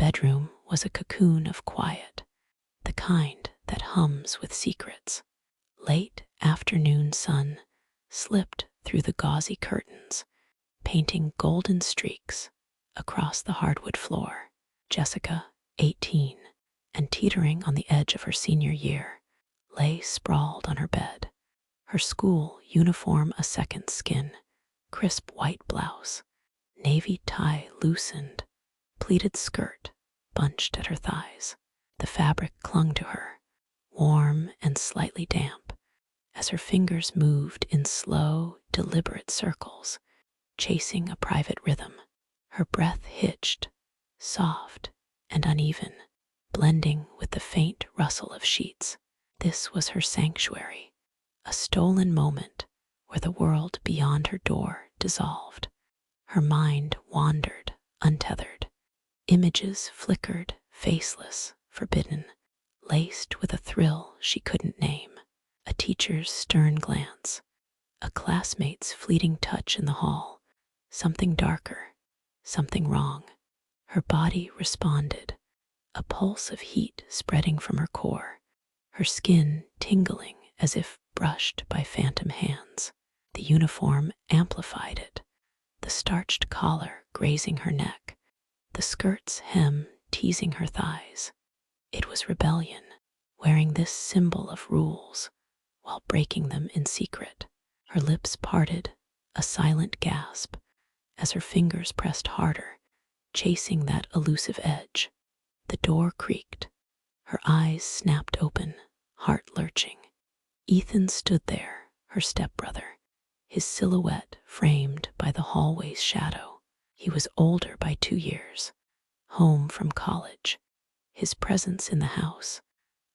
bedroom was a cocoon of quiet, the kind that hums with secrets. Late afternoon sun slipped through the gauzy curtains, painting golden streaks across the hardwood floor. Jessica, 18, and teetering on the edge of her senior year, lay sprawled on her bed, her school uniform a second skin, crisp white blouse, navy tie loosened, pleated skirt bunched at her thighs. The fabric clung to her, warm and slightly damp, as her fingers moved in slow, deliberate circles, chasing a private rhythm. Her breath hitched, soft and uneven, blending with the faint rustle of sheets. This was her sanctuary, a stolen moment where the world beyond her door dissolved. Her mind wandered, untethered. Images flickered, faceless, forbidden, laced with a thrill she couldn't name. A teacher's stern glance, a classmate's fleeting touch in the hall, something darker, something wrong. Her body responded, a pulse of heat spreading from her core, her skin tingling as if brushed by phantom hands. The uniform amplified it, the starched collar grazing her neck, the skirt's hem teasing her thighs. It was rebellion, wearing this symbol of rules while breaking them in secret. Her lips parted, a silent gasp, as her fingers pressed harder, chasing that elusive edge. The door creaked. Her eyes snapped open, heart lurching. Ethan stood there, her stepbrother, his silhouette framed by the hallway's shadow. He was older by 2 years, home from college, his presence in the house,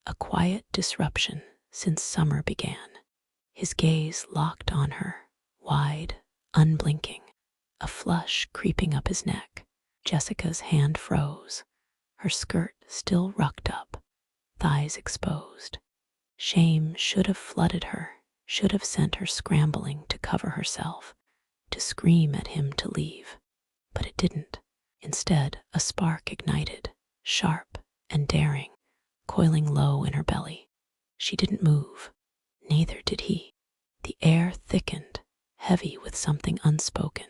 a quiet disruption since summer began. His gaze locked on her, wide, unblinking, a flush creeping up his neck. Jessica's hand froze, her skirt still rucked up, thighs exposed. Shame should have flooded her, should have sent her scrambling to cover herself, to scream at him to leave. But it didn't. Instead, a spark ignited, sharp and daring, coiling low in her belly. She didn't move. Neither did he. The air thickened, heavy with something unspoken,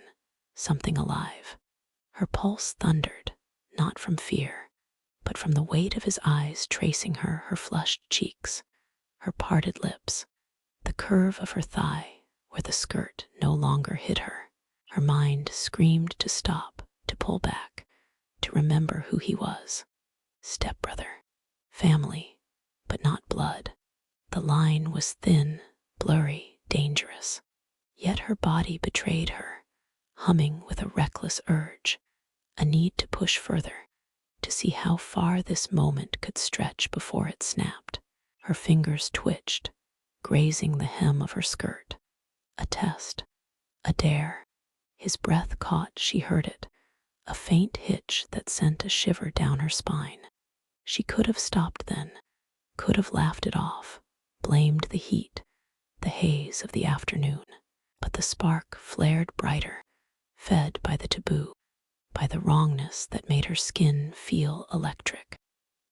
something alive. Her pulse thundered, not from fear, but from the weight of his eyes tracing her flushed cheeks, her parted lips, the curve of her thigh where the skirt no longer hid her. Her mind screamed to stop, to pull back, to remember who he was. Stepbrother, family, but not blood. The line was thin, blurry, dangerous. Yet her body betrayed her, humming with a reckless urge, a need to push further, to see how far this moment could stretch before it snapped. Her fingers twitched, grazing the hem of her skirt. A test, a dare. His breath caught, she heard it, a faint hitch that sent a shiver down her spine. She could have stopped then, could have laughed it off, blamed the heat, the haze of the afternoon. But the spark flared brighter, fed by the taboo, by the wrongness that made her skin feel electric.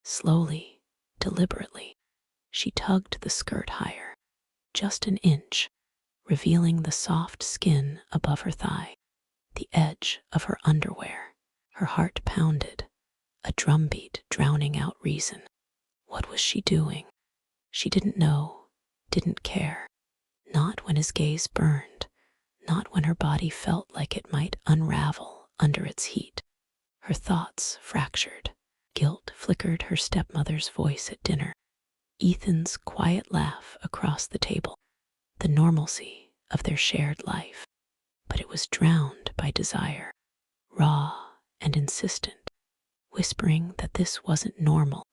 Slowly, deliberately, she tugged the skirt higher, just an inch, revealing the soft skin above her thigh, the edge of her underwear. Her heart pounded, a drumbeat drowning out reason. What was she doing? She didn't know, didn't care. Not when his gaze burned, not when her body felt like it might unravel under its heat. Her thoughts fractured. Guilt flickered her stepmother's voice at dinner, Ethan's quiet laugh across the table, the normalcy of their shared life. But it was drowned by desire, raw and insistent, whispering that this wasn't normal,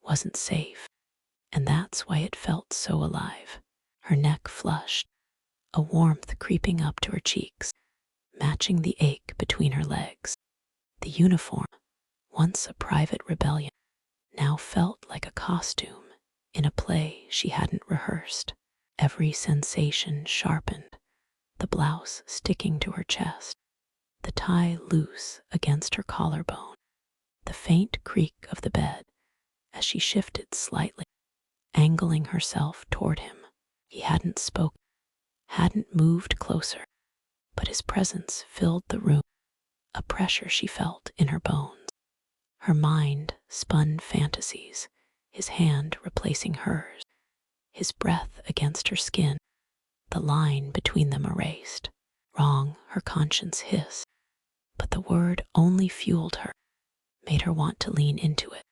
wasn't safe, and that's why it felt so alive. Her neck flushed, a warmth creeping up to her cheeks, matching the ache between her legs. The uniform, once a private rebellion, now felt like a costume in a play she hadn't rehearsed. Every sensation sharpened, the blouse sticking to her chest, the tie loose against her collarbone, The faint creak of the bed as she shifted slightly, angling herself toward him. He hadn't spoken, hadn't moved closer, but his presence filled the room, a pressure she felt in her bones. Her mind spun fantasies, his hand replacing hers, his breath against her skin, the line between them erased. Wrong, her conscience hissed, but the word only fueled her, made her want to lean into it,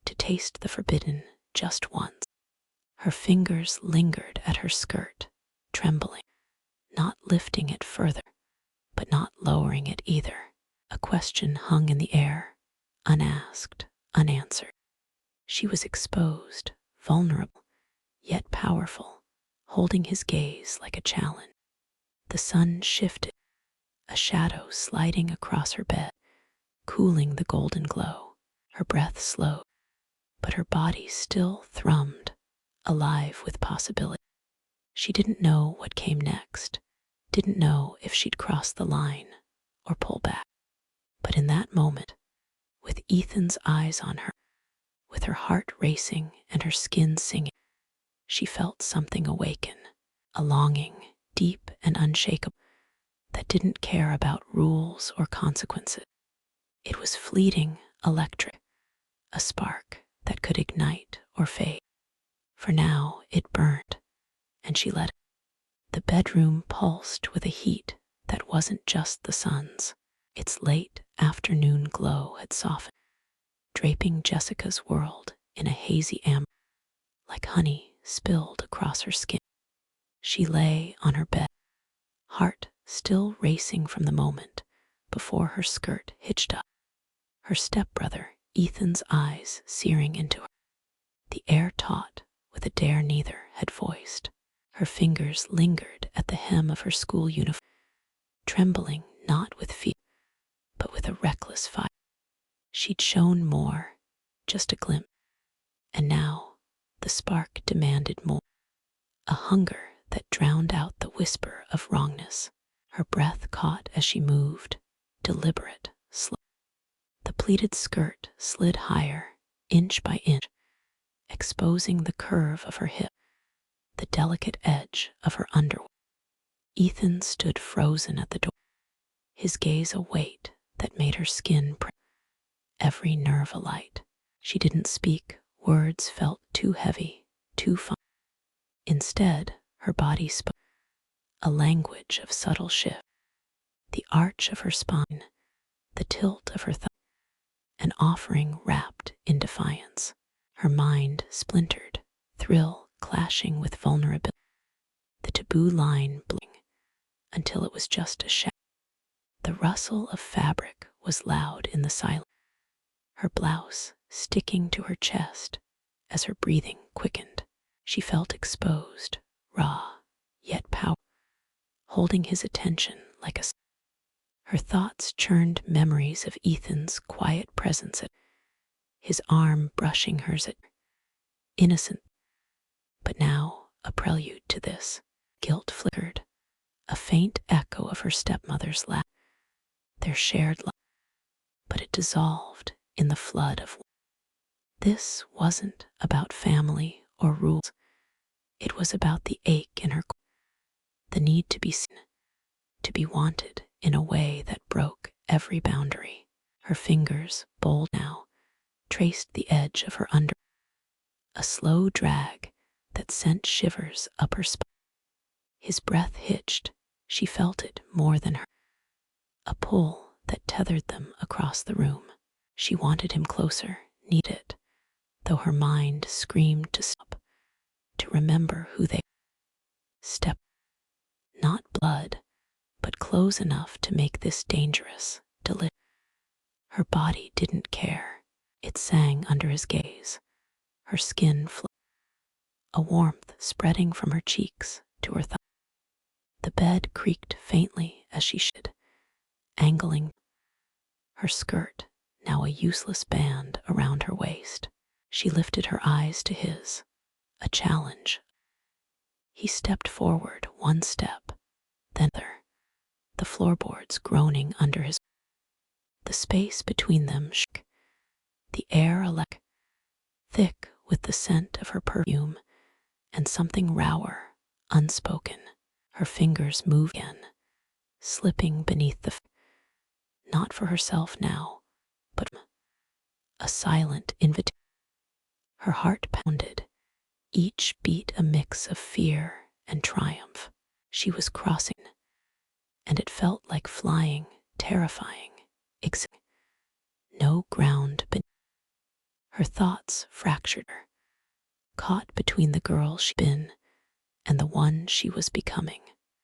to taste the forbidden just once. Her fingers lingered at her skirt, trembling, not lifting it further, but not lowering it either. A question hung in the air, unasked, unanswered. She was exposed, vulnerable, yet powerful, holding his gaze like a challenge. The sun shifted, a shadow sliding across her bed, cooling the golden glow. Her breath slowed, but her body still thrummed, alive with possibility. She didn't know what came next, didn't know if she'd cross the line or pull back. But in that moment, with Ethan's eyes on her, with her heart racing and her skin singing, she felt something awaken, a longing, deep and unshakable, that didn't care about rules or consequences. It was fleeting, electric, a spark that could ignite or fade. For now it burned, and she let it. The bedroom pulsed with a heat that wasn't just the sun's. Its late afternoon glow had softened, draping Jessica's world in a hazy amber, like honey spilled across her skin. She lay on her bed, heart still racing from the moment before her skirt hitched up, her stepbrother Ethan's eyes searing into her, the air taut with a dare neither had voiced. Her fingers lingered at the hem of her school uniform, trembling not with fear, but with a reckless fire. She'd shown more, just a glimpse, and now the spark demanded more, a hunger that drowned out the whisper of wrongness. Her breath caught as she moved, deliberate, slow. The pleated skirt slid higher, inch by inch, exposing the curve of her hip, the delicate edge of her underwear. Ethan stood frozen at the door, his gaze a weight that made her skin prick, every nerve alight. She didn't speak, words felt too heavy, too fine. Instead, her body spoke, a language of subtle shift, the arch of her spine, the tilt of her thumb, an offering wrapped in defiance. Her mind splintered, thrill clashing with vulnerability, the taboo line blurring until it was just a shadow. The rustle of fabric was loud in the silence, her blouse sticking to her chest as her breathing quickened. She felt exposed, raw, yet powerful, holding his attention like a... Her thoughts churned memories of Ethan's quiet presence, his arm brushing hers, innocent, but now a prelude to this. Guilt flickered, a faint echo of her stepmother's laugh, their shared life, but it dissolved in the flood of... This wasn't about family or rules. It was about the ache in her core, the need to be seen, to be wanted in a way that broke every boundary. Her fingers, bold now, traced the edge of her under, a slow drag that sent shivers up her spine. His breath hitched, she felt it more than her, a pull that tethered them across the room. She wanted him closer, needed it, though her mind screamed to stop, to remember who they... Step, not blood, but close enough to make this dangerous, delicious. Her body didn't care. It sang under his gaze. Her skin flowed, a warmth spreading from her cheeks to her thighs. The bed creaked faintly as she shid, angling, her skirt now a useless band around her waist. She lifted her eyes to his, a challenge. He stepped forward one step, then another, the floorboards groaning under his... The space between them shook, with the scent of her perfume and something rawer, unspoken. Her fingers moved again, slipping beneath not for herself now, but a silent invitation. Her heart pounded, each beat a mix of fear and triumph. She was crossing, and it felt like flying, terrifying, no ground beneath. Her thoughts fractured her, caught between the girl she'd been and the one she was becoming.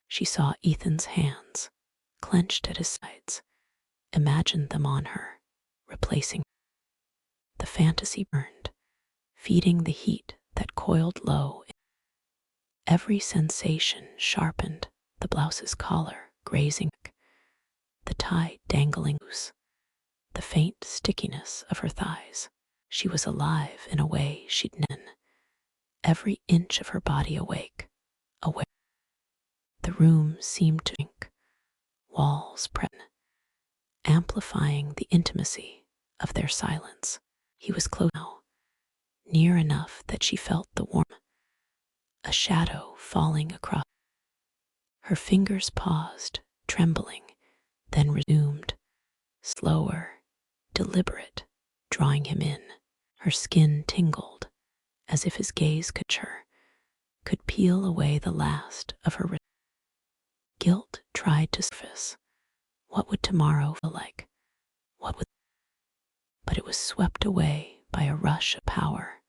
She saw Ethan's hands, clenched at his sides, imagined them on her, replacing. The fantasy burned, feeding the heat that coiled low. Every sensation sharpened, the blouse's collar grazing, the tie dangling loose, the faint stickiness of her thighs. She was alive in a way she'd known, every inch of her body awake, aware. The room seemed to shrink, walls pressed, amplifying the intimacy of their silence. He was close now, near enough that she felt the warmth, a shadow falling across. Her fingers paused, trembling, then resumed, slower, deliberate, drawing him in. Her skin tingled, as if his gaze could peel away the last of her guilt tried to surface. What would tomorrow feel like? But it was swept away by a rush of power,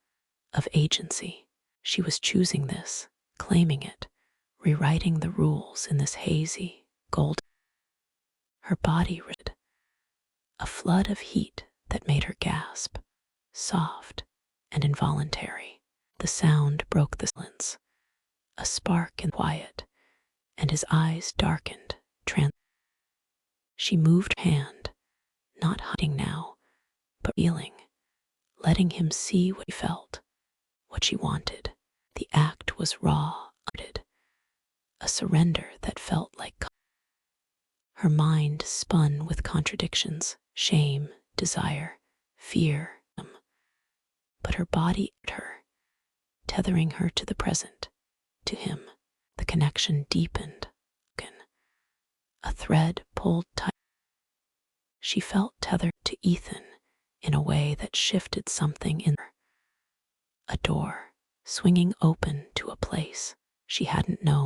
of agency. She was choosing this, claiming it, rewriting the rules in this hazy, golden. Her body rid, a flood of heat that made her gasp, soft and involuntary. The sound broke the silence, a spark in quiet, and his eyes darkened. She moved her hand, not hiding now, but feeling, letting him see what she felt, what she wanted. The act was raw, a surrender that felt like. Her mind spun with contradictions, shame, desire, fear, but her body her, tethering her to the present, to him. The connection deepened, a thread pulled tight. She felt tethered to Ethan in a way that shifted something in her. A door, swinging open to a place she hadn't known.